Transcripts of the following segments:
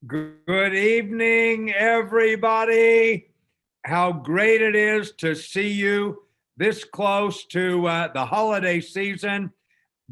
Good evening, everybody. How great it is to see you this close to the holiday season.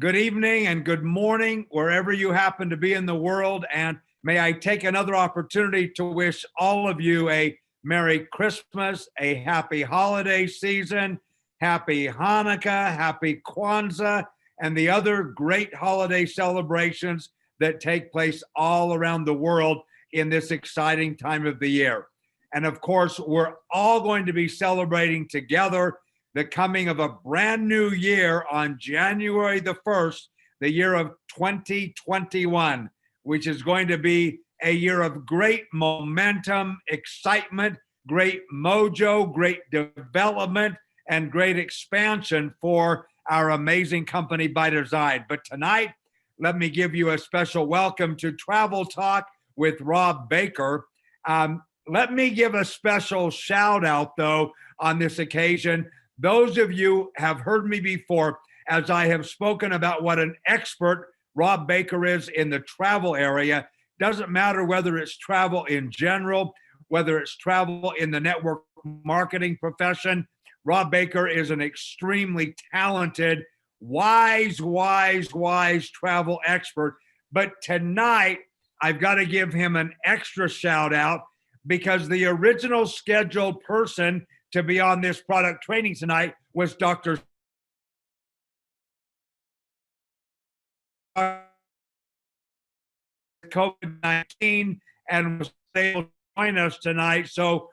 Good evening and good morning, wherever you happen to be in the world. And may I take another opportunity to wish all of you a Merry Christmas, a happy holiday season, happy Hanukkah, happy Kwanzaa, and the other great holiday celebrations that take place all around the world in this exciting time of the year. And of course, we're all going to be celebrating together the coming of a brand new year on January the 1st, the year of 2021, which is going to be a year of great momentum, excitement, great mojo, great development, and great expansion for our amazing company by design. But tonight, let me give you a special welcome to Travel Talk with Rob Baker. Let me give a special shout out, though, on this occasion. Those of you have heard me before as I have spoken about what an expert Rob Baker is in the travel area. Doesn't matter whether it's travel in general, whether it's travel in the network marketing profession. Rob Baker is an extremely talented, wise travel expert. But tonight, I've got to give him an extra shout out because the original scheduled person to be on this product training tonight was Dr. COVID-19 and was able to join us tonight. So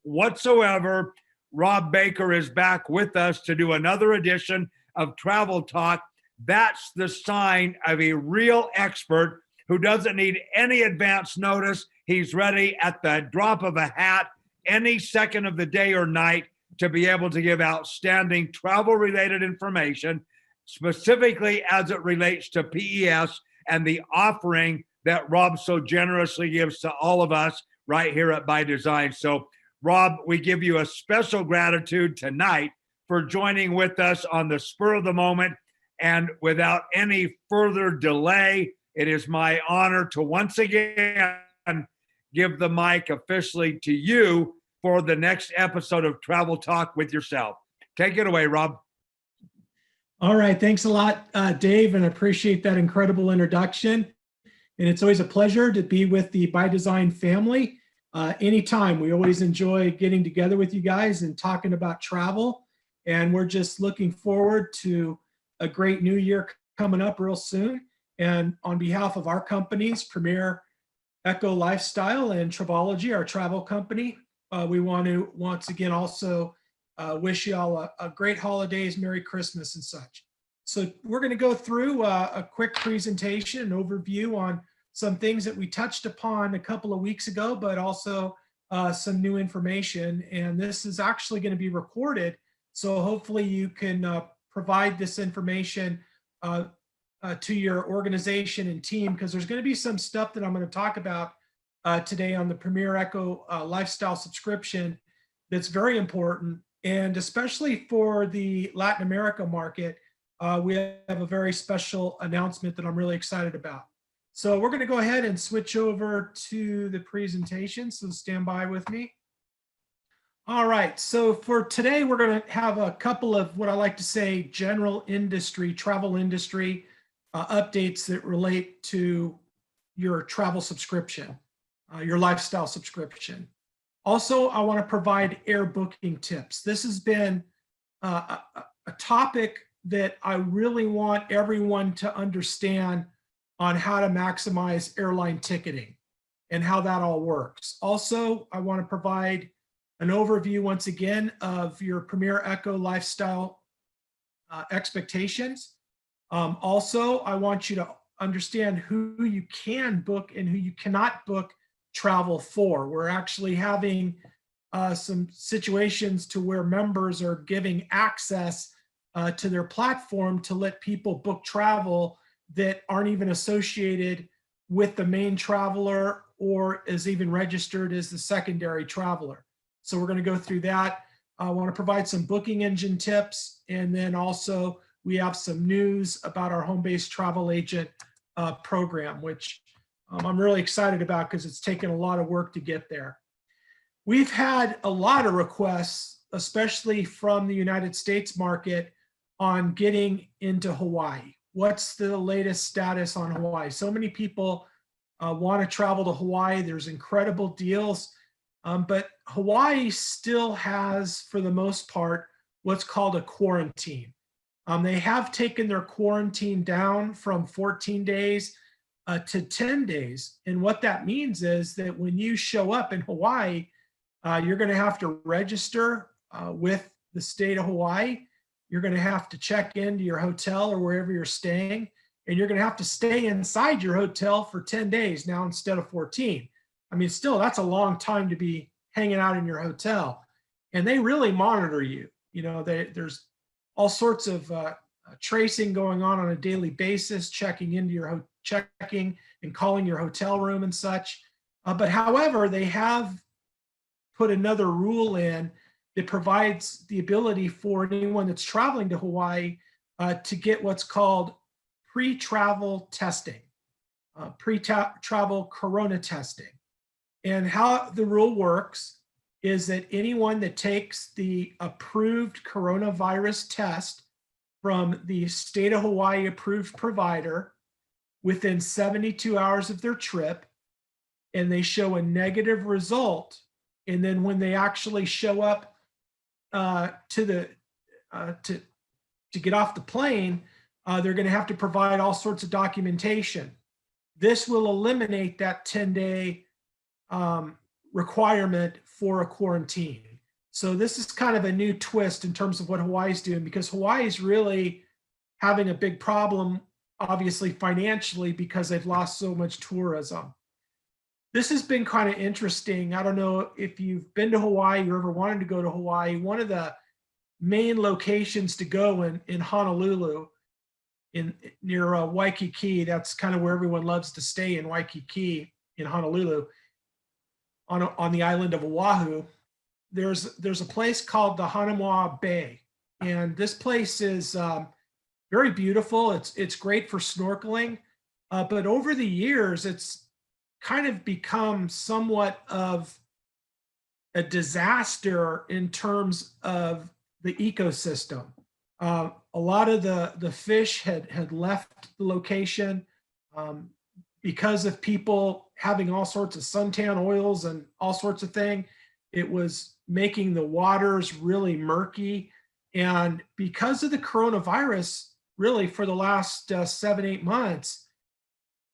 whatsoever, Rob Baker is back with us to do another edition of Travel Talk. That's the sign of a real expert who doesn't need any advance notice. He's ready at the drop of a hat, any second of the day or night, to be able to give outstanding travel-related information, specifically as it relates to PES and the offering that Rob so generously gives to all of us right here at By Design. So, Rob, we give you a special gratitude tonight for joining with us on the spur of the moment. And without any further delay, it is my honor to once again give the mic officially to you for the next episode of Travel Talk with yourself. Take it away, Rob. All right. Thanks a lot, Dave, and I appreciate that incredible introduction. And it's always a pleasure to be with the By Design family. Anytime. We always enjoy getting together with you guys and talking about travel. And we're just looking forward to a great new year coming up real soon. And on behalf of our companies, Premier Eco Lifestyle and Travelology, our travel company, we want to once again also wish you all a great holidays, Merry Christmas and such. So we're going to go through a quick presentation, an overview on some things that we touched upon a couple of weeks ago, but also some new information. And this is actually going to be recorded. So hopefully you can provide this information to your organization and team, because there's going to be some stuff that I'm going to talk about today on the Premier Eco Lifestyle Subscription that's very important. And especially for the Latin America market, we have a very special announcement that I'm really excited about. So we're going to go ahead and switch over to the presentation. So stand by with me. All right. So for today, we're going to have a couple of what I like to say general industry, travel industry updates that relate to your travel subscription, your lifestyle subscription. Also, I want to provide air booking tips. This has been a topic that I really want everyone to understand on how to maximize airline ticketing and how that all works. Also, I want to provide an overview once again of your Premier Eco Lifestyle expectations. Also, I want you to understand who you can book and who you cannot book travel for. We're actually having some situations to where members are giving access to their platform to let people book travel that aren't even associated with the main traveler or is even registered as the secondary traveler. So we're going to go through that. I want to provide some booking engine tips, and then also we have some news about our home-based travel agent program, which I'm really excited about because it's taken a lot of work to get there. We've had a lot of requests, especially from the United States market, on getting into Hawaii. What's the latest status on Hawaii? So many people want to travel to Hawaii. There's incredible deals, but Hawaii still has, for the most part, what's called a quarantine. They have taken their quarantine down from 14 days to 10 days. And what that means is that when you show up in Hawaii, you're going to have to register with the state of Hawaii. You're going to have to check into your hotel or wherever you're staying, and you're going to have to stay inside your hotel for 10 days now instead of 14. I mean, still, that's a long time to be hanging out in your hotel. And they really monitor you. You know, there's all sorts of tracing going on a daily basis, checking into your checking and calling your hotel room and such. But however, they have put another rule in that provides the ability for anyone that's traveling to Hawaii to get what's called pre-travel testing, pre-travel corona testing. And how the rule works is that anyone that takes the approved coronavirus test from the state of Hawaii approved provider within 72 hours of their trip, and they show a negative result, and then when they actually show up to get off the plane, they're going to have to provide all sorts of documentation. This will eliminate that 10-day requirement for a quarantine. So this is kind of a new twist in terms of what Hawaii's doing, because Hawaii is really having a big problem, obviously financially, because they've lost so much tourism. This has been kind of interesting. I don't know if you've been to Hawaii or ever wanted to go to Hawaii. One of the main locations to go in Honolulu, near Waikiki, that's kind of where everyone loves to stay, in Waikiki in Honolulu, on the island of Oahu. There's a place called the Hanauma Bay, and this place is very beautiful. It's great for snorkeling, but over the years, it's kind of become somewhat of a disaster in terms of the ecosystem. A lot of the fish had left the location because of people having all sorts of suntan oils and all sorts of things. It was making the waters really murky. And because of the coronavirus, really for the last 7-8 months,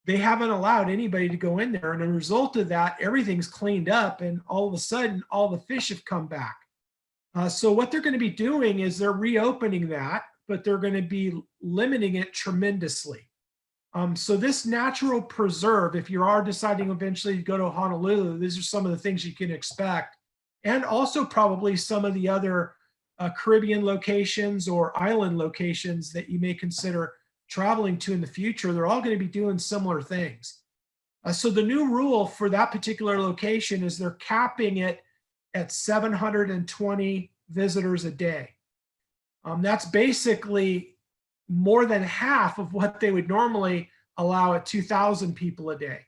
they haven't allowed anybody to go in there. And as a result of that, everything's cleaned up, and all of a sudden, all the fish have come back. So what they're going to be doing is they're reopening that, but they're going to be limiting it tremendously. So this natural preserve, if you are deciding eventually to go to Honolulu, these are some of the things you can expect. And also probably some of the other Caribbean locations or island locations that you may consider traveling to in the future. They're all going to be doing similar things. So the new rule for that particular location is they're capping it at 720 visitors a day. That's basically more than half of what they would normally allow at 2,000 people a day.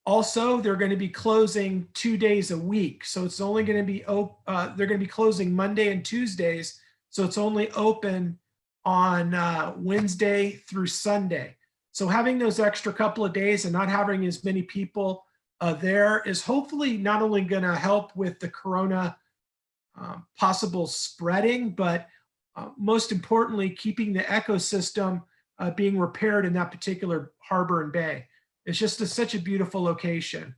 Also, they're going to be closing 2 days a week. So it's only going to be, they're going to be closing Monday and Tuesdays. So it's only open on Wednesday through Sunday. So having those extra couple of days and not having as many people there is hopefully not only going to help with the corona possible spreading, but most importantly, keeping the ecosystem being repaired in that particular harbor and bay. It's just such a beautiful location.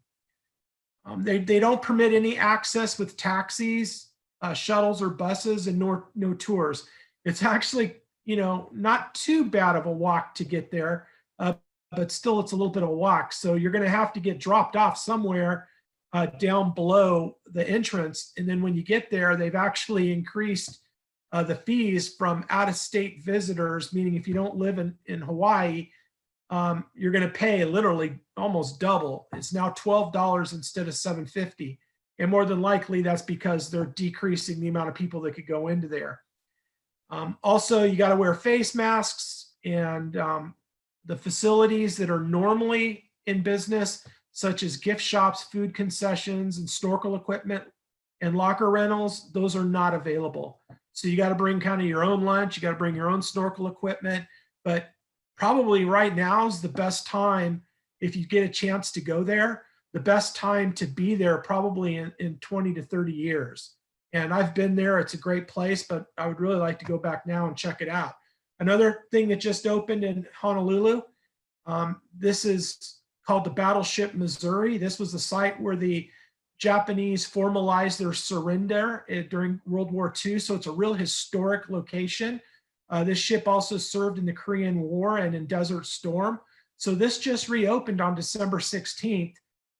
They don't permit any access with taxis, shuttles, or buses, and no tours. It's actually, not too bad of a walk to get there, but still it's a little bit of a walk. So you're going to have to get dropped off somewhere down below the entrance. And then when you get there, they've actually increased the fees from out-of-state visitors, meaning if you don't live in Hawaii, you're going to pay literally almost double. It's now $12 instead of $7.50. And more than likely, that's because they're decreasing the amount of people that could go into there. Also, you got to wear face masks, and the facilities that are normally in business, such as gift shops, food concessions, and snorkel equipment and locker rentals, those are not available. So you got to bring kind of your own lunch, you got to bring your own snorkel equipment, but probably right now is the best time if you get a chance to go there, the best time to be there probably in 20 to 30 years. And I've been there, it's a great place, but I would really like to go back now and check it out. Another thing that just opened in Honolulu, this is called the Battleship, Missouri. This was the site where the Japanese formalized their surrender during World War II. So it's a real historic location. This ship also served in the Korean War and in Desert Storm. So this just reopened on December 16th.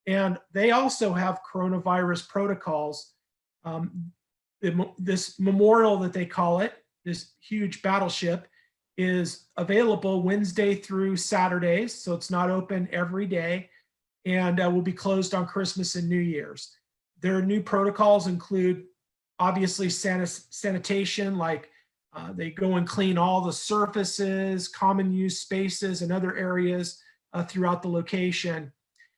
And they also have coronavirus protocols. This memorial that they call it, this huge battleship, is available Wednesday through Saturdays. So it's not open every day, and will be closed on Christmas and New Year's. Their new protocols include obviously sanitation, like they go and clean all the surfaces, common use spaces, and other areas throughout the location.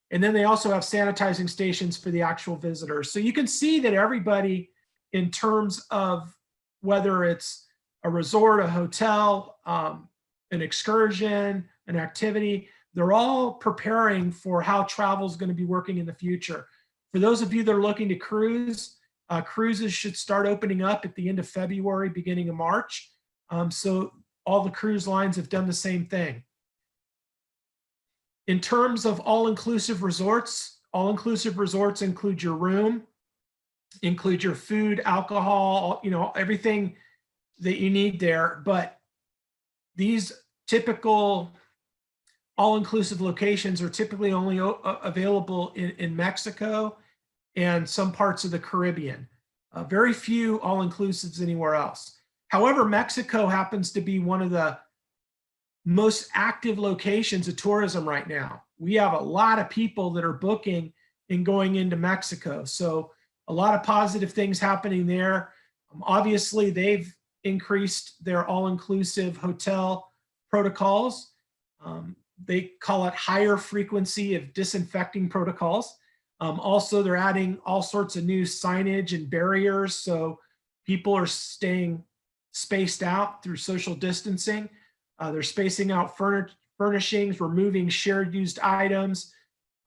And then they also have sanitizing stations for the actual visitors. So you can see that everybody, in terms of whether it's a resort, a hotel, an excursion, an activity, they're all preparing for how travel is going to be working in the future. For those of you that are looking to cruise, cruises should start opening up at the end of February, beginning of March. So all the cruise lines have done the same thing. In terms of all-inclusive resorts include your room, include your food, alcohol, everything that you need there. But these typical all-inclusive locations are typically only available in Mexico and some parts of the Caribbean. Very few all-inclusives anywhere else. However, Mexico happens to be one of the most active locations of tourism right now. We have a lot of people that are booking and going into Mexico. So a lot of positive things happening there. Obviously, they've increased their all-inclusive hotel protocols. They call it higher frequency of disinfecting protocols. Also, they're adding all sorts of new signage and barriers, so people are staying spaced out through social distancing. They're spacing out furnishings, removing shared used items.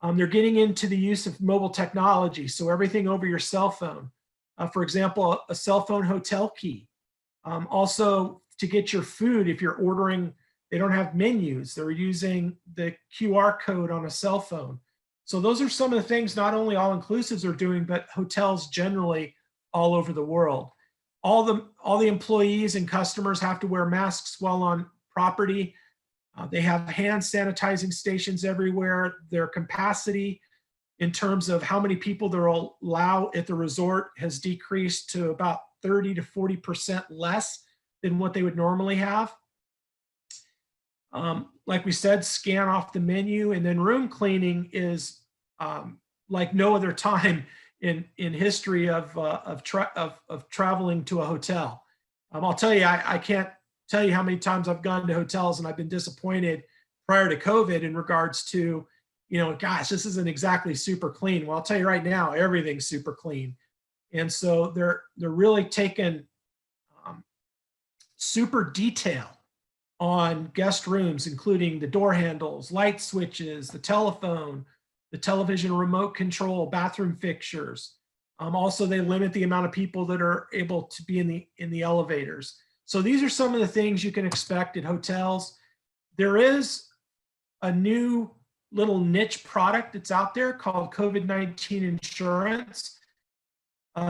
They're getting into the use of mobile technology, so everything over your cell phone. For example, a cell phone hotel key. Also, to get your food, if you're ordering, they don't have menus. They're using the QR code on a cell phone. So those are some of the things not only all-inclusives are doing, but hotels generally all over the world. All the employees and customers have to wear masks while on property. They have hand sanitizing stations everywhere. Their capacity in terms of how many people they'll allow at the resort has decreased to about 30 to 40% less than what they would normally have. Like we said, scan off the menu, and then room cleaning is like no other time in history of traveling to a hotel. I'll tell you, I can't tell you how many times I've gone to hotels and I've been disappointed prior to COVID in regards to, gosh, this isn't exactly super clean. Well, I'll tell you right now, everything's super clean. And so they're really taking super detail on guest rooms, including the door handles, light switches, the telephone, the television remote control, bathroom fixtures. Also, they limit the amount of people that are able to be in the elevators. So these are some of the things you can expect at hotels. There is a new little niche product that's out there called COVID-19 Insurance.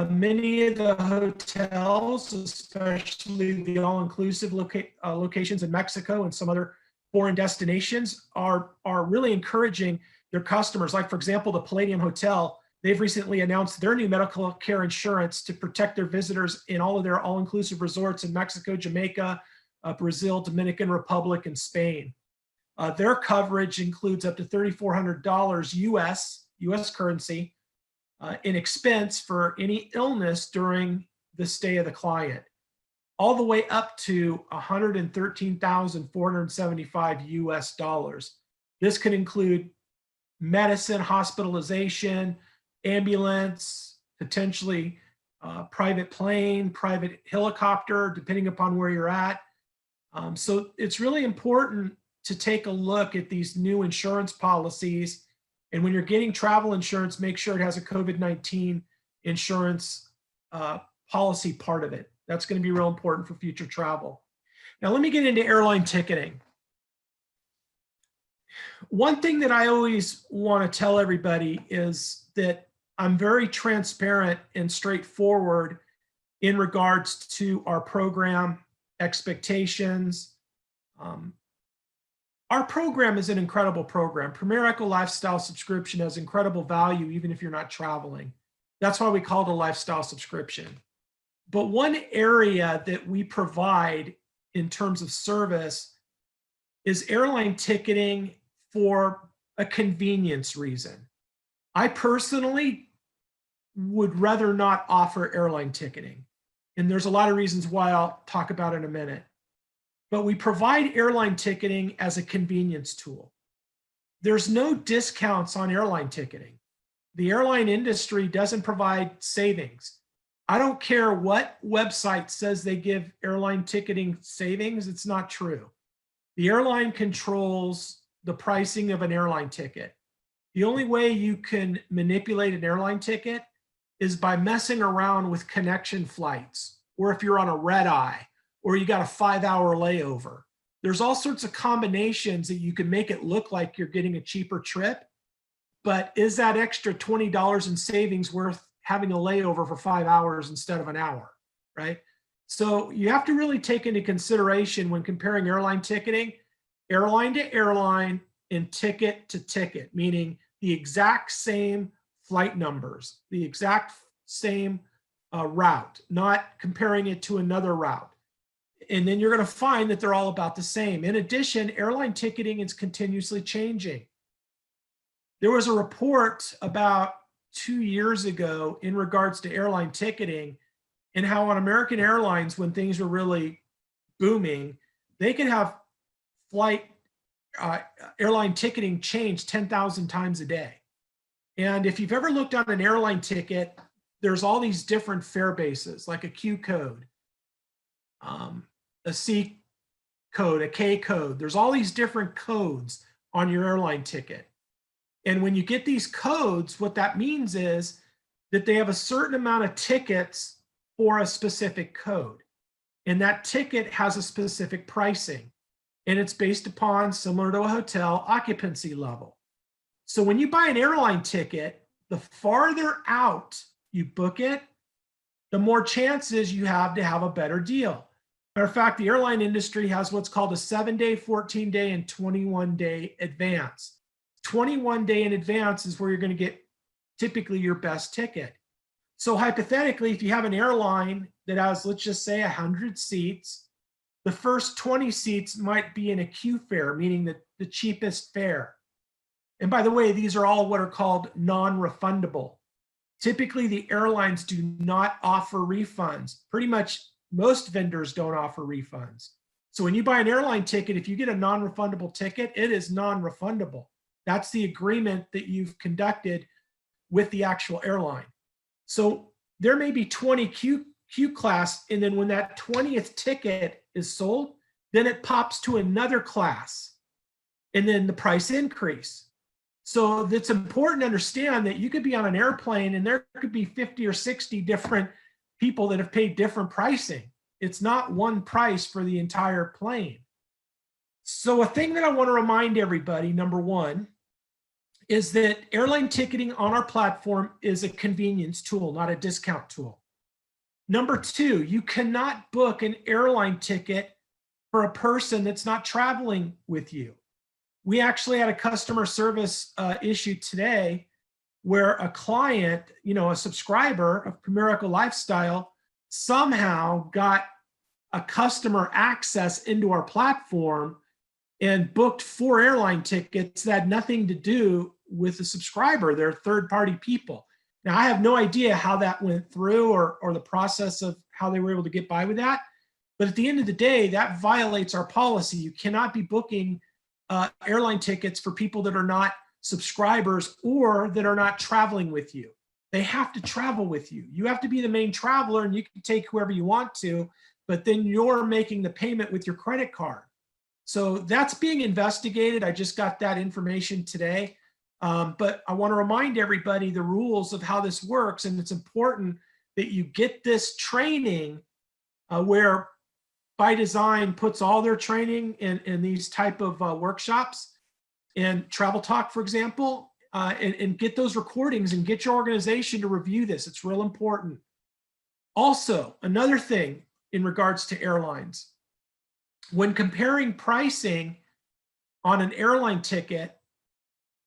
Many of the hotels, especially the all-inclusive locations in Mexico and some other foreign destinations, are really encouraging their customers. Like, for example, the Palladium Hotel, they've recently announced their new medical care insurance to protect their visitors in all of their all-inclusive resorts in Mexico, Jamaica, Brazil, Dominican Republic, and Spain. Their coverage includes up to $3,400 US currency in expense for any illness during the stay of the client, all the way up to $113,475 US. This could include medicine, hospitalization, ambulance, potentially private plane, private helicopter, depending upon where you're at. So it's really important to take a look at these new insurance policies. And when you're getting travel insurance, make sure it has a COVID-19 insurance policy part of it. That's going to be real important for future travel. Now, let me get into airline ticketing. One thing that I always want to tell everybody is that I'm very transparent and straightforward in regards to our program expectations. Our program is an incredible program. Premier Echo Lifestyle Subscription has incredible value even if you're not traveling. That's why we call it a lifestyle subscription. But one area that we provide in terms of service is airline ticketing for a convenience reason. I personally would rather not offer airline ticketing. And there's a lot of reasons why I'll talk about in a minute. But we provide airline ticketing as a convenience tool. There's no discounts on airline ticketing. The airline industry doesn't provide savings. I don't care what website says they give airline ticketing savings, it's not true. The airline controls the pricing of an airline ticket. The only way you can manipulate an airline ticket is by messing around with connection flights, or if you're on a red eye, or you got a 5-hour layover. There's all sorts of combinations that you can make it look like you're getting a cheaper trip, but is that extra $20 in savings worth having a layover for 5 hours instead of an hour, right? So you have to really take into consideration when comparing airline ticketing, airline to airline and ticket to ticket, meaning the exact same flight numbers, the exact same route, not comparing it to another route. And then you're going to find that they're all about the same. In addition, airline ticketing is continuously changing. There was a report about 2 years ago in regards to airline ticketing and how on American Airlines, when things were really booming, they could have airline ticketing change 10,000 times a day. And if you've ever looked on an airline ticket, there's all these different fare bases, like a Q code, a C code, a K code. There's all these different codes on your airline ticket. And when you get these codes, what that means is that they have a certain amount of tickets for a specific code. And that ticket has a specific pricing. And it's based upon, similar to a hotel, occupancy level. So when you buy an airline ticket, the farther out you book it, the more chances you have to have a better deal. Matter of fact, the airline industry has what's called a 7-day, 14-day, and 21-day advance. 21-day in advance is where you're going to get typically your best ticket. So hypothetically, if you have an airline that has, let's just say, 100 seats, the first 20 seats might be in a Q fare, meaning the cheapest fare. And by the way, these are all what are called non-refundable. Typically, the airlines do not offer refunds. Pretty much most vendors don't offer refunds. So when you buy an airline ticket, if you get a non-refundable ticket, it is non-refundable. That's the agreement that you've conducted with the actual airline. So there may be 20 Q class, and then when that 20th ticket is sold, then it pops to another class, and then the price increase. So it's important to understand that you could be on an airplane and there could be 50 or 60 different people that have paid different pricing. It's not one price for the entire plane. So a thing that I want to remind everybody, number one, is that airline ticketing on our platform is a convenience tool, not a discount tool. Number two, you cannot book an airline ticket for a person that's not traveling with you. We actually had a customer service issue today where a client, a subscriber of Premier Echo Lifestyle somehow got a customer access into our platform and booked 4 airline tickets that had nothing to do with the subscriber. They're third-party people. Now, I have no idea how that went through or the process of how they were able to get by with that. But at the end of the day, that violates our policy. You cannot be booking airline tickets for people that are not subscribers or that are not traveling with you. They have to travel with you. You have to be the main traveler, and you can take whoever you want to, but then you're making the payment with your credit card. So that's being investigated. I just got that information today. But I want to remind everybody the rules of how this works, and it's important that you get this training where By Design puts all their training in these type of workshops. And Travel Talk, for example, and get those recordings and get your organization to review this. It's real important. Also, another thing in regards to airlines, when comparing pricing on an airline ticket,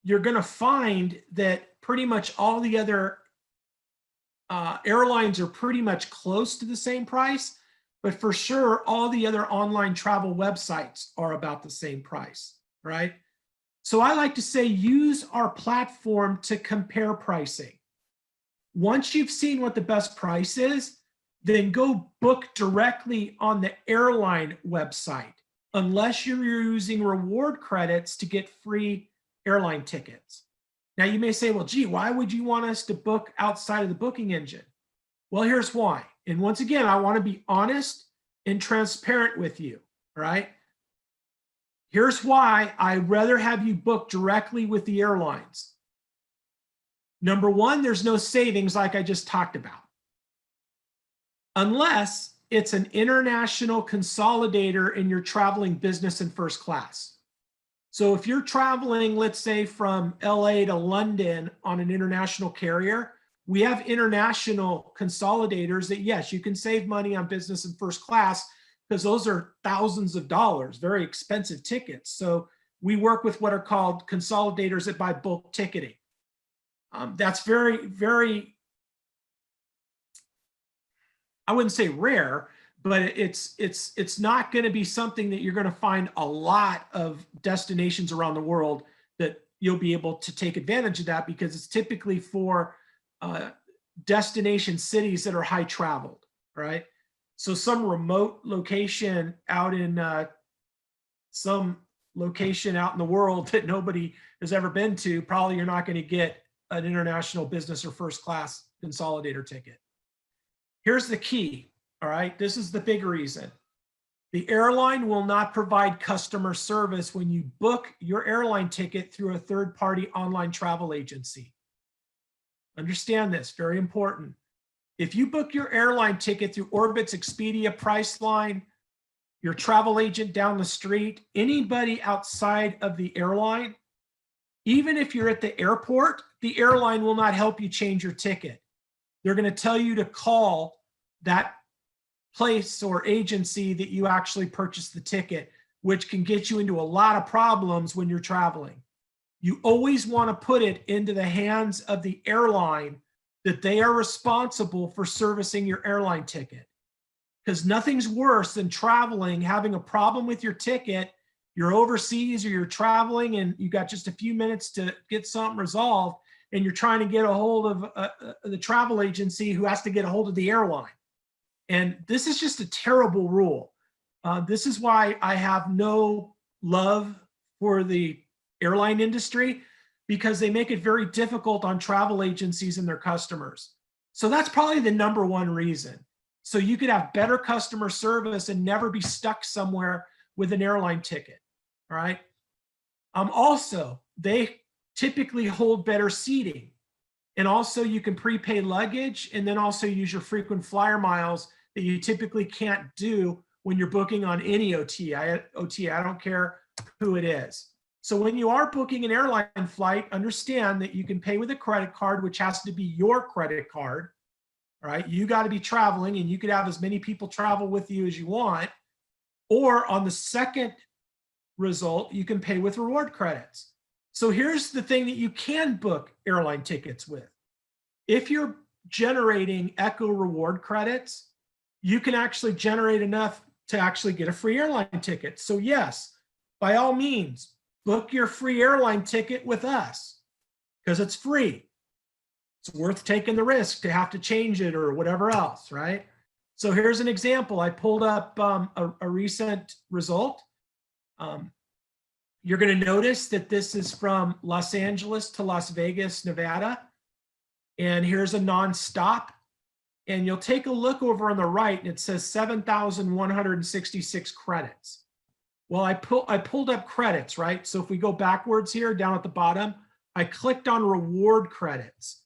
you're going to find that pretty much all the other airlines are pretty much close to the same price, but for sure, all the other online travel websites are about the same price, right? So I like to say, use our platform to compare pricing. Once you've seen what the best price is, then go book directly on the airline website, unless you're using reward credits to get free airline tickets. Now you may say, well, gee, why would you want us to book outside of the booking engine? Well, here's why. And once again, I want to be honest and transparent with you, right? Here's why I'd rather have you book directly with the airlines. Number one, there's no savings like I just talked about, unless it's an international consolidator and you're traveling business and first class. So if you're traveling, let's say from LA to London on an international carrier, we have international consolidators that, yes, you can save money on business and first class, because those are thousands of dollars, very expensive tickets. So we work with what are called consolidators that buy bulk ticketing. That's very, very, I wouldn't say rare, but it's not going to be something that you're going to find a lot of destinations around the world that you'll be able to take advantage of that, because it's typically for destination cities that are high traveled, right? So some remote location out in some location out in the world that nobody has ever been to, probably you're not going to get an international business or first class consolidator ticket. Here's the key, all right? This is the big reason. The airline will not provide customer service when you book your airline ticket through a third-party online travel agency. Understand this, very important. If you book your airline ticket through Orbit's Expedia Priceline, your travel agent down the street, anybody outside of the airline, even if you're at the airport, the airline will not help you change your ticket. They're going to tell you to call that place or agency that you actually purchased the ticket, which can get you into a lot of problems when you're traveling. You always want to put it into the hands of the airline, that they are responsible for servicing your airline ticket. Because nothing's worse than traveling, having a problem with your ticket, you're overseas or you're traveling and you got just a few minutes to get something resolved, and you're trying to get a hold of the travel agency who has to get a hold of the airline. And this is just a terrible rule. This is why I have no love for the airline industry, because they make it very difficult on travel agencies and their customers. So that's probably the number one reason. So you could have better customer service and never be stuck somewhere with an airline ticket, all right? Also, they typically hold better seating. And also you can prepay luggage and then also use your frequent flyer miles that you typically can't do when you're booking on any OTA. I don't care who it is. So when you are booking an airline flight, understand that you can pay with a credit card, which has to be your credit card, all right? You got to be traveling, and you could have as many people travel with you as you want. Or on the second result, you can pay with reward credits. So here's the thing that you can book airline tickets with. If you're generating Echo reward credits, you can actually generate enough to actually get a free airline ticket. So yes, by all means, book your free airline ticket with us, because it's free. It's worth taking the risk to have to change it or whatever else, right? So here's an example. I pulled up a recent result. You're going to notice that this is from Los Angeles to Las Vegas, Nevada. And here's a nonstop. And you'll take a look over on the right and it says 7,166 credits. Well, I pulled up credits, right? So if we go backwards here down at the bottom, I clicked on reward credits.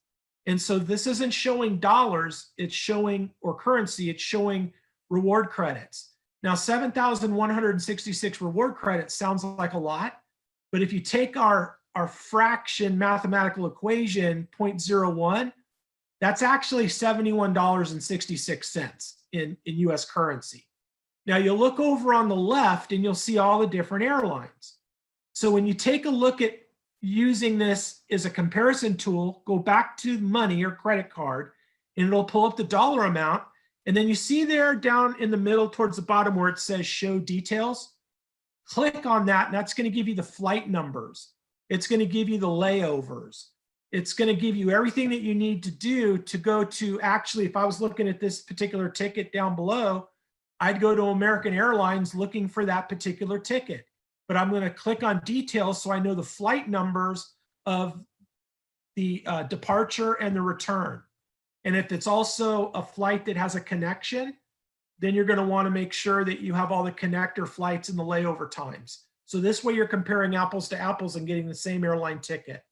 And so this isn't showing dollars, it's showing, or currency, it's showing reward credits. Now, 7,166 reward credits sounds like a lot, but if you take our fraction mathematical equation, 0.01, that's actually $71.66 in US currency. Now, you'll look over on the left and you'll see all the different airlines. So when you take a look at using this as a comparison tool, go back to money or credit card, and it'll pull up the dollar amount. And then you see there down in the middle towards the bottom where it says show details. Click on that, and that's going to give you the flight numbers. It's going to give you the layovers. It's going to give you everything that you need to do to go to, actually, if I was looking at this particular ticket down below, I'd go to American Airlines looking for that particular ticket. But I'm going to click on details so I know the flight numbers of the departure and the return. And if it's also a flight that has a connection, then you're going to want to make sure that you have all the connector flights and the layover times. So this way you're comparing apples to apples and getting the same airline ticket.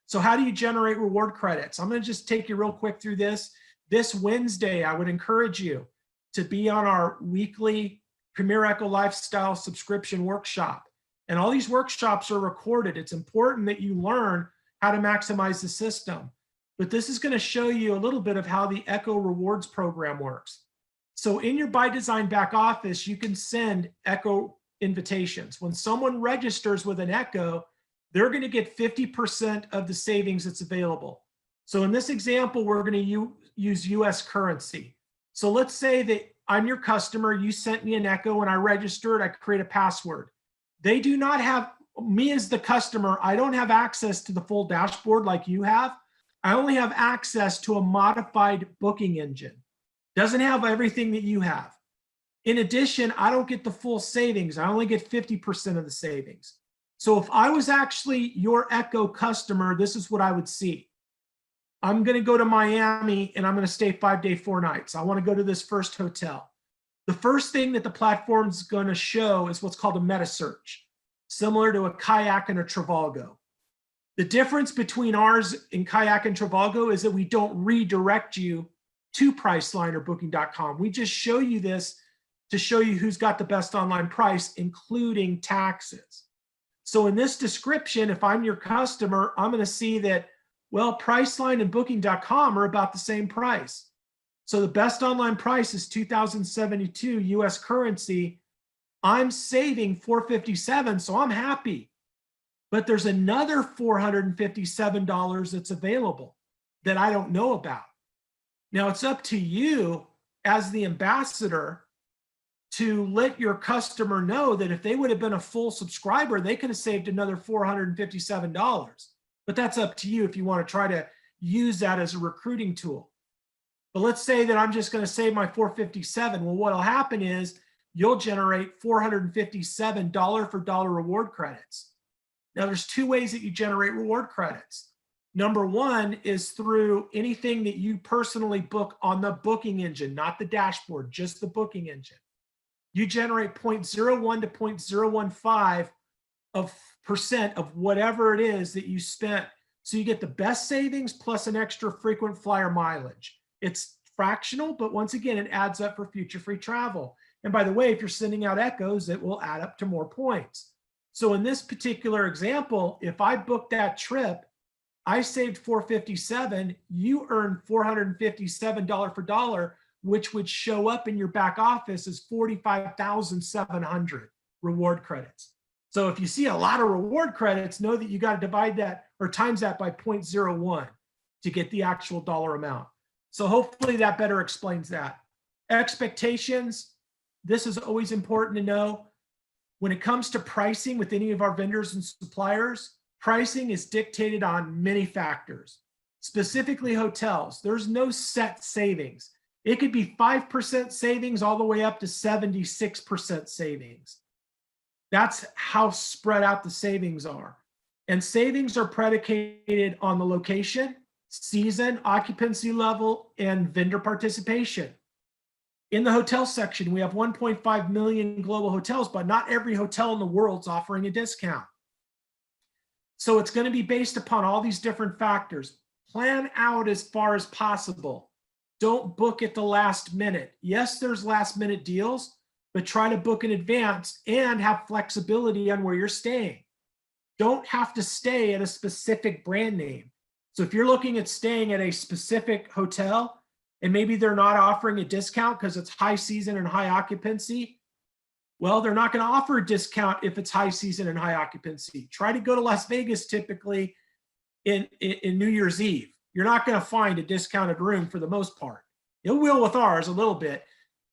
So how do you generate reward credits? I'm going to just take you real quick through this. This Wednesday, I would encourage you to be on our weekly Premier Echo Lifestyle subscription workshop. And all these workshops are recorded. It's important that you learn how to maximize the system. But this is going to show you a little bit of how the Echo Rewards program works. So in your By Design back office, you can send Echo invitations. When someone registers with an Echo, they're going to get 50% of the savings that's available. So in this example, we're going to use US currency. So let's say that I'm your customer, you sent me an Echo and I registered, I create a password. They do not have, me as the customer, I don't have access to the full dashboard like you have. I only have access to a modified booking engine. Doesn't have everything that you have. In addition, I don't get the full savings. I only get 50% of the savings. So if I was actually your Echo customer, this is what I would see. I'm going to go to Miami and I'm going to stay 5 days, 4 nights. I want to go to this first hotel. The first thing that the platform's going to show is what's called a meta search, similar to a Kayak and a Trivago. The difference between ours and Kayak and Trivago is that we don't redirect you to Priceline or Booking.com. We just show you this to show you who's got the best online price, including taxes. So in this description, if I'm your customer, I'm going to see that, well, Priceline and Booking.com are about the same price. So the best online price is $2,072 US currency. I'm saving $457, so I'm happy. But there's another $457 that's available that I don't know about. Now it's up to you as the ambassador to let your customer know that if they would have been a full subscriber, they could have saved another $457. But that's up to you if you want to try to use that as a recruiting tool. But let's say that I'm just going to save my $457. Well, what'll happen is you'll generate $457 dollar for dollar reward credits. Now, there's 2 ways that you generate reward credits. Number one is through anything that you personally book on the booking engine, not the dashboard, just the booking engine. You generate 0.01 to 0.015% of whatever it is that you spent. So you get the best savings plus an extra frequent flyer mileage. It's fractional, but once again, it adds up for future free travel. And by the way, if you're sending out Echoes, it will add up to more points. So in this particular example, if I booked that trip, I saved $457, you earned $457 for dollar, which would show up in your back office as 45,700 reward credits. So if you see a lot of reward credits, know that you got to divide that or times that by 0.01 to get the actual dollar amount. So hopefully that better explains that. Expectations, this is always important to know. When it comes to pricing with any of our vendors and suppliers, pricing is dictated on many factors, specifically hotels. There's no set savings. It could be 5% savings all the way up to 76% savings. That's how spread out the savings are. And savings are predicated on the location, season, occupancy level, and vendor participation. In the hotel section, we have 1.5 million global hotels, but not every hotel in the world is offering a discount. So it's going to be based upon all these different factors. Plan out as far as possible. Don't book at the last minute. Yes, there's last minute deals, but try to book in advance and have flexibility on where you're staying. Don't have to stay at a specific brand name. So if you're looking at staying at a specific hotel and maybe they're not offering a discount because it's high season and high occupancy, well, they're not going to offer a discount if it's high season and high occupancy. Try to go to Las Vegas typically in New Year's Eve. You're not going to find a discounted room for the most part. It will with ours a little bit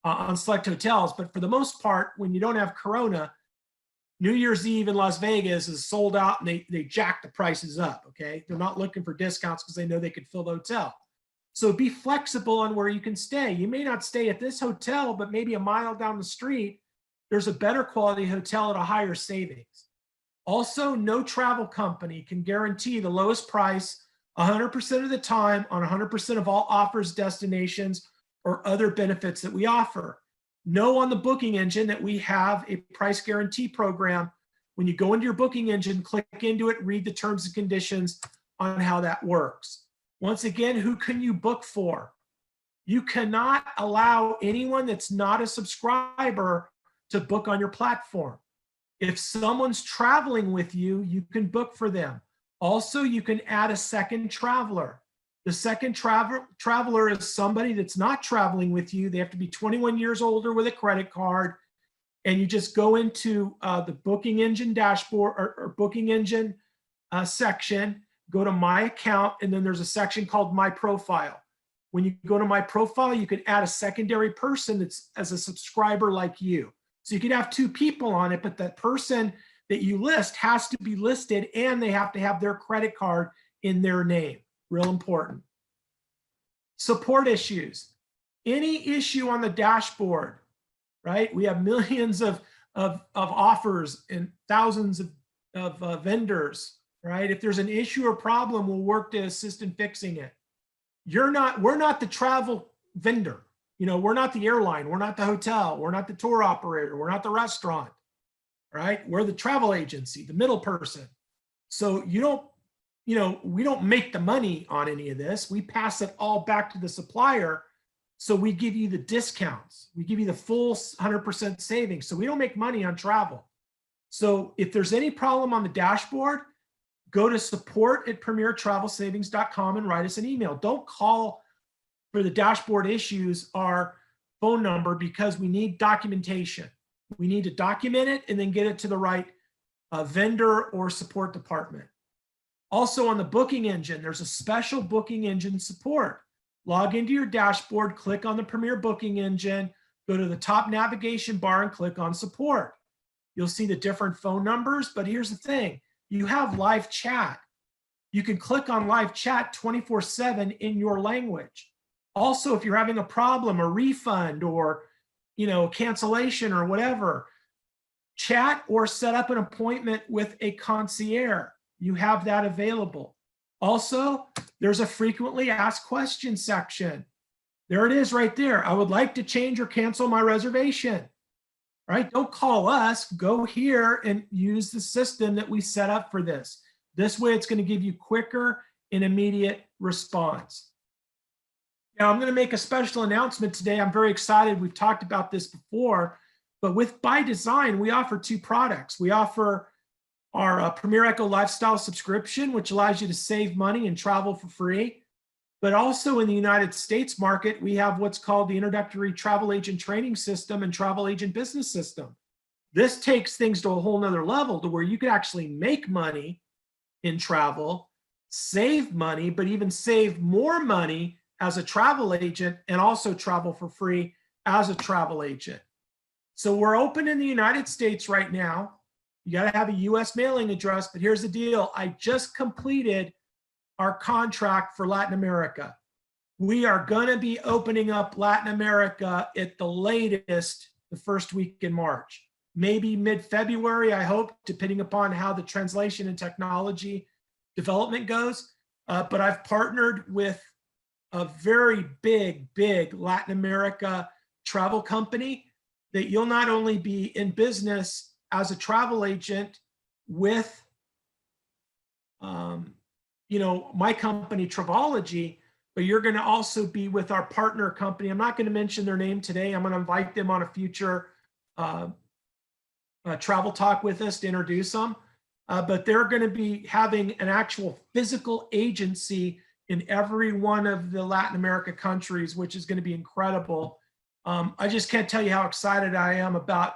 on select hotels, but for the most part, when you don't have Corona, New Year's Eve in Las Vegas is sold out and they jack the prices up, okay? They're not looking for discounts because they know they could fill the hotel. So be flexible on where you can stay. You may not stay at this hotel, but maybe a mile down the street, there's a better quality hotel at a higher savings. Also, no travel company can guarantee the lowest price 100% of the time on 100% of all offers, destinations, or other benefits that we offer. Know on the booking engine that we have a price guarantee program. When you go into your booking engine, click into it, read the terms and conditions on how that works. Once again, who can you book for? You cannot allow anyone that's not a subscriber to book on your platform. If someone's traveling with you, you can book for them. Also, you can add a second traveler. The second traveler is somebody that's not traveling with you. They have to be 21 years older with a credit card. And you just go into the booking engine dashboard or booking engine section, go to my account, and then there's a section called my profile. When you go to my profile, you can add a secondary person that's as a subscriber like you. So you could have two people on it, but that person that you list has to be listed and they have to have their credit card in their name. Real important. Support issues. Any issue on the dashboard, right? We have millions of offers and thousands of vendors, right? If there's an issue or problem, we'll work to assist in fixing it. We're not the travel vendor. You know, we're not the airline, we're not the hotel, we're not the tour operator, we're not the restaurant, right? We're the travel agency, the middle person. So we don't make the money on any of this. We pass it all back to the supplier. So we give you the discounts. We give you the full 100% savings. So we don't make money on travel. So if there's any problem on the dashboard, go to support@premiertravelsavings.com and write us an email. Don't call for the dashboard issues our phone number because we need documentation. We need to document it and then get it to the right vendor or support department. Also on the booking engine, there's a special booking engine support. Log into your dashboard, click on the Premier Booking Engine, go to the top navigation bar and click on support. You'll see the different phone numbers, but here's the thing. You have live chat. You can click on live chat 24/7 in your language. Also, if you're having a problem, a refund or cancellation or whatever, chat or set up an appointment with a concierge. You have that available. Also, there's a frequently asked questions section. There it is right there. I would like to change or cancel my reservation. Right? Don't call us. Go here and use the system that we set up for this. This way, it's going to give you quicker and immediate response. Now, I'm going to make a special announcement today. I'm very excited. We've talked about this before, but with By Design, we offer two products. We offer our Premier Echo Lifestyle Subscription, which allows you to save money and travel for free. But also in the United States market, we have what's called the Introductory Travel Agent Training System and Travel Agent Business System. This takes things to a whole nother level to where you could actually make money in travel, save money, but even save more money as a travel agent and also travel for free as a travel agent. So we're open in the United States right now. You got to have a US mailing address, but here's the deal. I just completed our contract for Latin America. We are going to be opening up Latin America at the latest the first week in March. maybe mid-February, I hope, depending upon how the translation and technology development goes. But I've partnered with a very big Latin America travel company that you'll not only be in business as a travel agent with, my company Travalogy, but you're going to also be with our partner company. I'm not going to mention their name today. I'm going to invite them on a future travel talk with us to introduce them. But they're going to be having an actual physical agency in every one of the Latin America countries, which is going to be incredible. I just can't tell you how excited I am about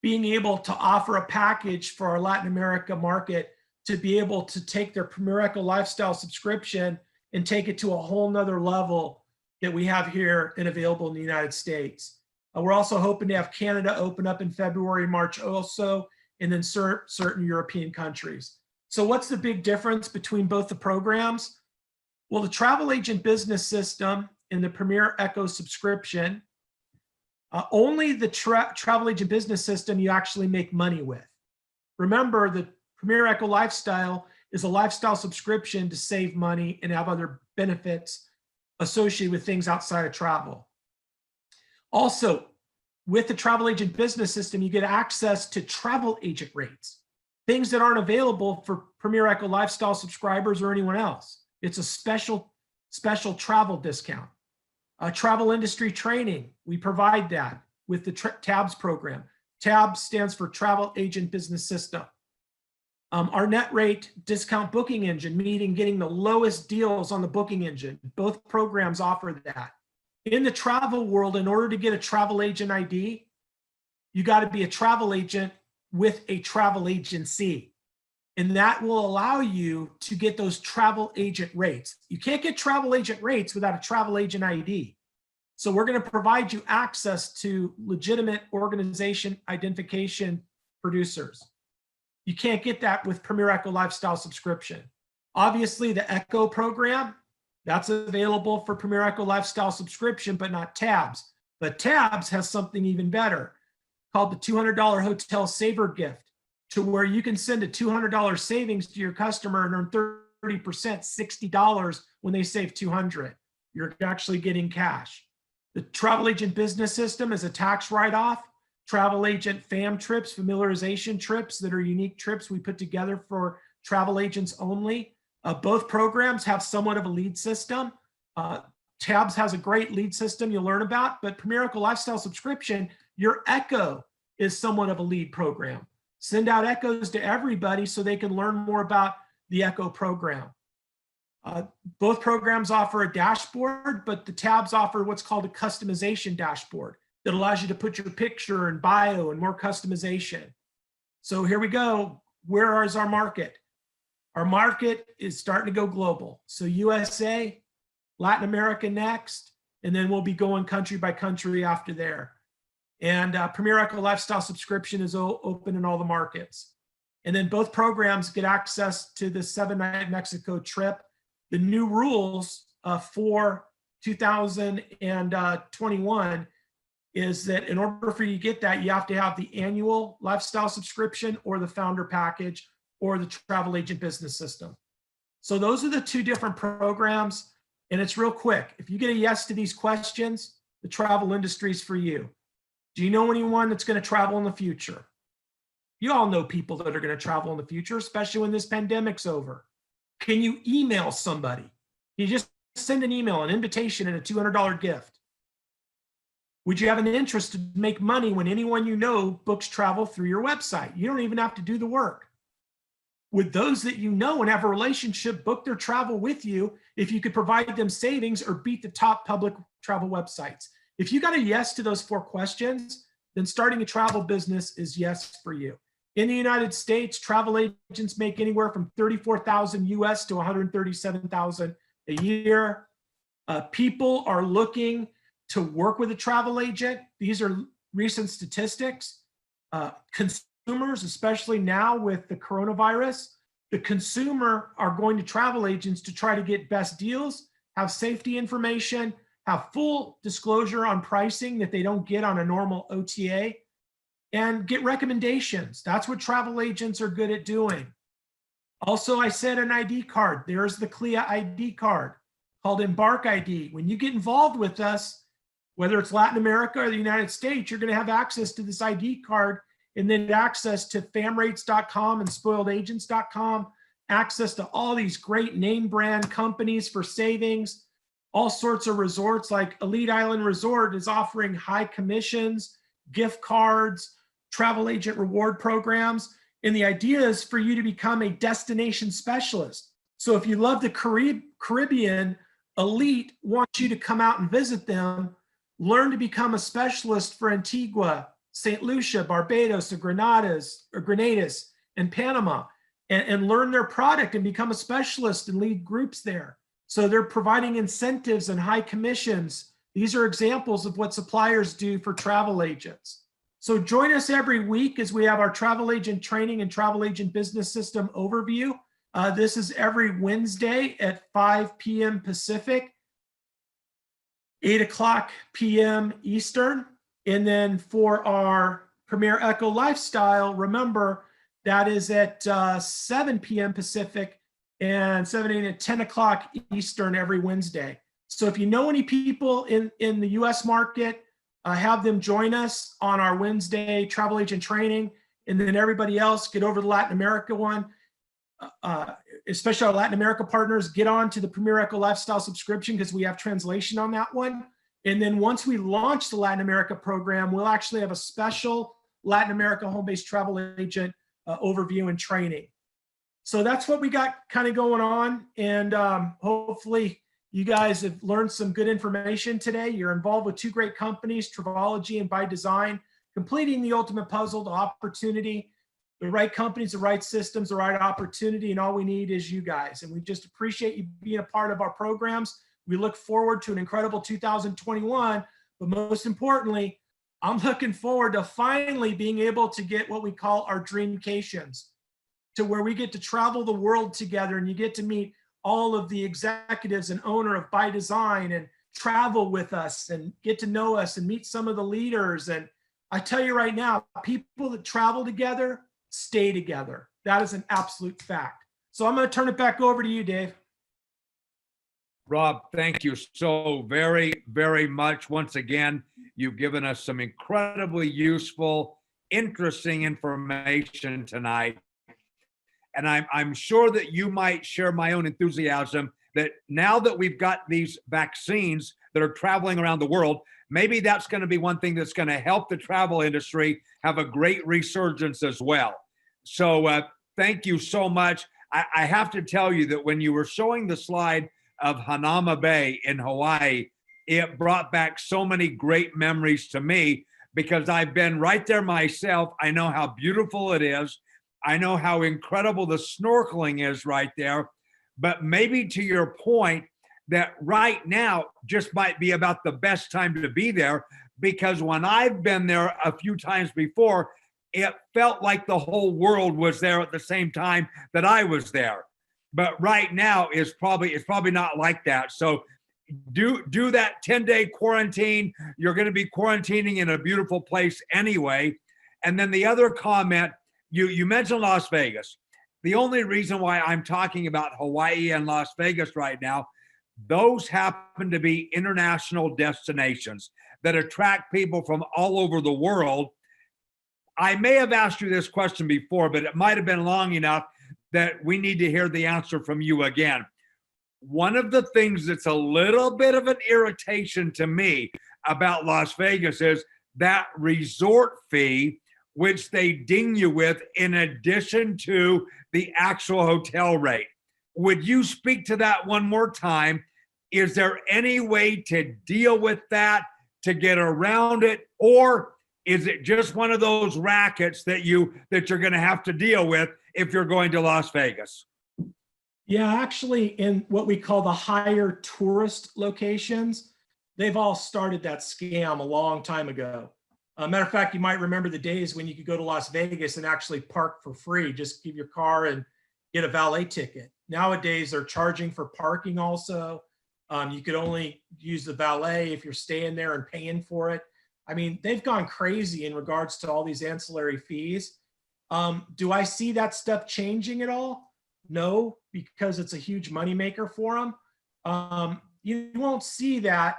being able to offer a package for our Latin America market to be able to take their Premier Echo Lifestyle subscription and take it to a whole nother level that we have here and available in the United States. We're also hoping to have Canada open up in February, March also, and then certain European countries. So what's the big difference between both the programs? Well, the travel agent business system and the Premier Echo subscription, only the travel agent business system you actually make money with. Remember, the Premier Echo Lifestyle is a lifestyle subscription to save money and have other benefits associated with things outside of travel. Also, with the travel agent business system, you get access to travel agent rates, things that aren't available for Premier Echo Lifestyle subscribers or anyone else. It's a special travel discount. Travel industry training, we provide that with the TABS program. TABS stands for Travel Agent Business System. Our net rate discount booking engine, meaning getting the lowest deals on the booking engine. Both programs offer that. In the travel world, in order to get a travel agent ID, you got to be a travel agent with a travel agency. And that will allow you to get those travel agent rates. You can't get travel agent rates without a travel agent ID. So we're going to provide you access to legitimate organization identification producers. You can't get that with Premier Echo Lifestyle subscription. Obviously, the Echo program, that's available for Premier Echo Lifestyle subscription, but not TABS. But TABS has something even better called the $200 Hotel Saver Gift, to where you can send a $200 savings to your customer and earn 30%, $60 when they save $200. You're actually getting cash. The travel agent business system is a tax write-off. Travel agent FAM trips, familiarization trips that are unique trips we put together for travel agents only. Both programs have somewhat of a lead system. TABS has a great lead system you'll learn about, but Premier Echo Lifestyle subscription, your Echo is somewhat of a lead program. Send out Echoes to everybody so they can learn more about the Echo program. Both programs offer a dashboard, but the TABS offer what's called a customization dashboard that allows you to put your picture and bio and more customization. So here we go. Where is our market? Our market is starting to go global. So USA, Latin America next, and then we'll be going country by country after there. And Premier Echo Lifestyle subscription is open in all the markets. And then both programs get access to the 7-night Mexico trip. The new rules for 2021 is that in order for you to get that, you have to have the annual lifestyle subscription or the founder package or the travel agent business system. So those are the two different programs. And it's real quick. If you get a yes to these questions, the travel industry is for you. Do you know anyone that's going to travel in the future? You all know people that are going to travel in the future, especially when this pandemic's over. Can you email somebody? You just send an email, an invitation, and a $200 gift. Would you have an interest to make money when anyone you know books travel through your website? You don't even have to do the work. Would those that you know and have a relationship book their travel with you if you could provide them savings or beat the top public travel websites? If you got a yes to those 4 questions, then starting a travel business is yes for you. In the United States, travel agents make anywhere from $34,000 US to $137,000 a year. People are looking to work with a travel agent. These are recent statistics. Consumers, especially now with the coronavirus, the consumer are going to travel agents to try to get best deals, have safety information, have full disclosure on pricing that they don't get on a normal OTA. and get recommendations. That's what travel agents are good at doing. Also, I said an ID card. There's the CLIA ID card called Embark ID. When you get involved with us, whether it's Latin America or the United States, you're going to have access to this ID card and then access to famrates.com and spoiledagents.com, access to all these great name brand companies for savings, all sorts of resorts like Elite Island Resort is offering high commissions, gift cards, travel agent reward programs. And the idea is for you to become a destination specialist. So if you love the Caribbean, Elite wants you to come out and visit them, learn to become a specialist for Antigua, St. Lucia, Barbados, or Grenadines, and Panama, and learn their product and become a specialist and lead groups there. So they're providing incentives and high commissions. These are examples of what suppliers do for travel agents. So join us every week as we have our travel agent training and travel agent business system overview. This is every Wednesday at 5 p.m. Pacific, 8 o'clock p.m. Eastern. And then for our Premier Echo Lifestyle, remember that is at 7 p.m. Pacific and 7, 8, and 10 o'clock Eastern every Wednesday. So if you know any people in the US market, have them join us on our Wednesday travel agent training. And then everybody else get over to the Latin America one. Especially our Latin America partners, get on to the Premier Echo Lifestyle subscription because we have translation on that one. And then once we launch the Latin America program, we'll actually have a special Latin America home-based travel agent overview and training. So that's what we got kind of going on. And hopefully you guys have learned some good information today. You're involved with two great companies, Travelology and By Design, completing the ultimate puzzle to opportunity. The right companies, the right systems, the right opportunity, and all we need is you guys. And we just appreciate you being a part of our programs. We look forward to an incredible 2021, but most importantly, I'm looking forward to finally being able to get what we call our dreamcations, to where we get to travel the world together and you get to meet all of the executives and owner of By Design and travel with us and get to know us and meet some of the leaders. And I tell you right now, people that travel together stay together. That is an absolute fact. So I'm going to turn it back over to you, Dave. Rob, thank you so very, very much. Once again, you've given us some incredibly useful, interesting information tonight. And I'm sure that you might share my own enthusiasm that now that we've got these vaccines that are traveling around the world, maybe that's going to be one thing that's going to help the travel industry have a great resurgence as well. So thank you so much. I have to tell you that when you were showing the slide of Hanauma Bay in Hawaii, it brought back so many great memories to me because I've been right there myself. I know how beautiful it is. I know how incredible the snorkeling is right there. But maybe to your point, that right now just might be about the best time to be there, because when I've been there a few times before, it felt like the whole world was there at the same time that I was there. But right now it's probably not like that. So do that 10-day quarantine. You're going to be quarantining in a beautiful place anyway. And then the other comment, you mentioned Las Vegas. The only reason why I'm talking about Hawaii and Las Vegas right now, those happen to be international destinations that attract people from all over the world. I may have asked you this question before, but it might have been long enough that we need to hear the answer from you again. One of the things that's a little bit of an irritation to me about Las Vegas is that resort fee, which they ding you with in addition to the actual hotel rate. Would you speak to that one more time? Is there any way to deal with that, to get around it? Or is it just one of those rackets that you're going to have to deal with if you're going to Las Vegas? Yeah, actually, in what we call the higher tourist locations, they've all started that scam a long time ago. Matter of fact, you might remember the days when you could go to Las Vegas and actually park for free. Just give your car and get a valet ticket. Nowadays, they're charging for parking also. You could only use the valet if you're staying there and paying for it. I mean, they've gone crazy in regards to all these ancillary fees. Do I see that stuff changing at all? No, because it's a huge moneymaker for them. You won't see that,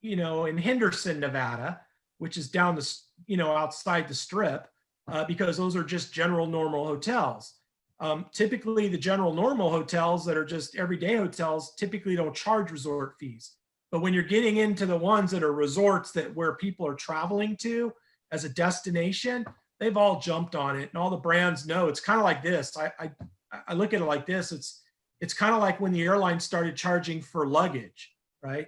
in Henderson, Nevada, which is down the, outside the strip, because those are just general normal hotels. Typically, the general normal hotels that are just everyday hotels typically don't charge resort fees. But when you're getting into the ones that are resorts where people are traveling to as a destination, they've all jumped on it, and all the brands know. It's kind of like this. I look at it like this. It's kind of like when the airline started charging for luggage, right?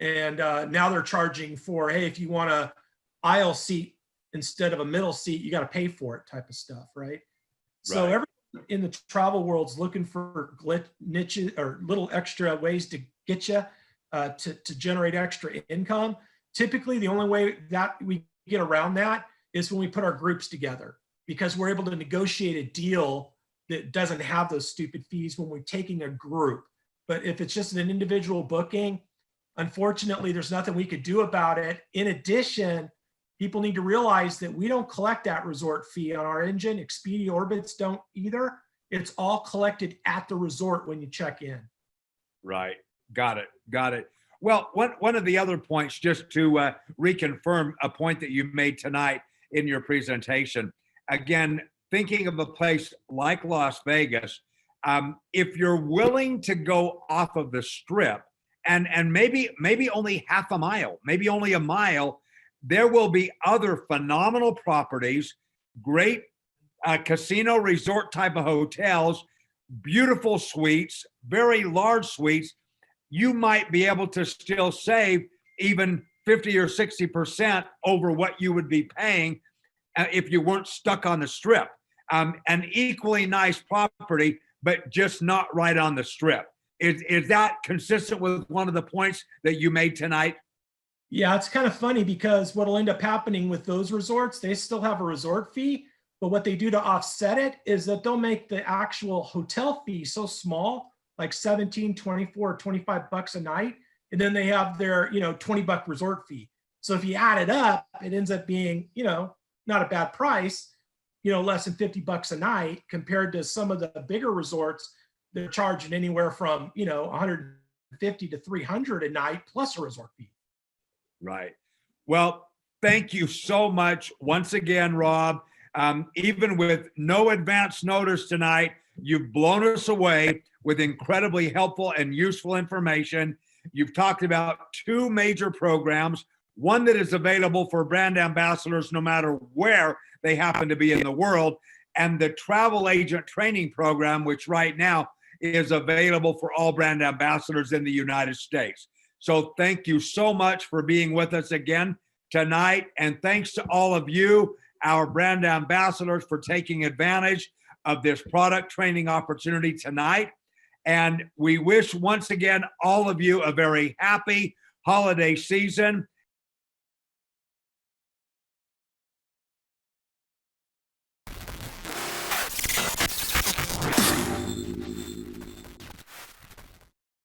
And now they're charging for, hey, if you want a aisle seat instead of a middle seat, you got to pay for it, type of stuff, right? So everyone in the travel world's looking for niches or little extra ways to get you to generate extra income. Typically, the only way that we get around that is when we put our groups together, because we're able to negotiate a deal that doesn't have those stupid fees when we're taking a group. But if it's just an individual booking, unfortunately, there's nothing we could do about it. In addition, people need to realize that we don't collect that resort fee on our engine. Expedia Orbitz don't either. It's all collected at the resort when you check in. Right. Got it. Well, one of the other points, just to reconfirm a point that you made tonight in your presentation, again, thinking of a place like Las Vegas, if you're willing to go off of the strip and maybe only half a mile, maybe only a mile, there will be other phenomenal properties, great casino resort type of hotels, beautiful suites, very large suites. You might be able to still save even 50 or 60% over what you would be paying if you weren't stuck on the strip. An equally nice property, but just not right on the strip. Is that consistent with one of the points that you made tonight? Yeah, it's kind of funny because what'll end up happening with those resorts, they still have a resort fee, but what they do to offset it is that they'll make the actual hotel fee so small, like 17, 24, 25 bucks a night. And then they have their, $20 resort fee. So if you add it up, it ends up being, not a bad price, less than 50 bucks a night compared to some of the bigger resorts. They're charging anywhere from, 150 to 300 a night plus a resort fee. Right. Well, thank you so much once again, Rob. Even with no advance notice tonight, you've blown us away with incredibly helpful and useful information. You've talked about two major programs, one that is available for brand ambassadors no matter where they happen to be in the world, and the travel agent training program, which right now is available for all brand ambassadors in the United States. So thank you so much for being with us again tonight. And thanks to all of you, our brand ambassadors, for taking advantage of this product training opportunity tonight. And we wish once again all of you a very happy holiday season.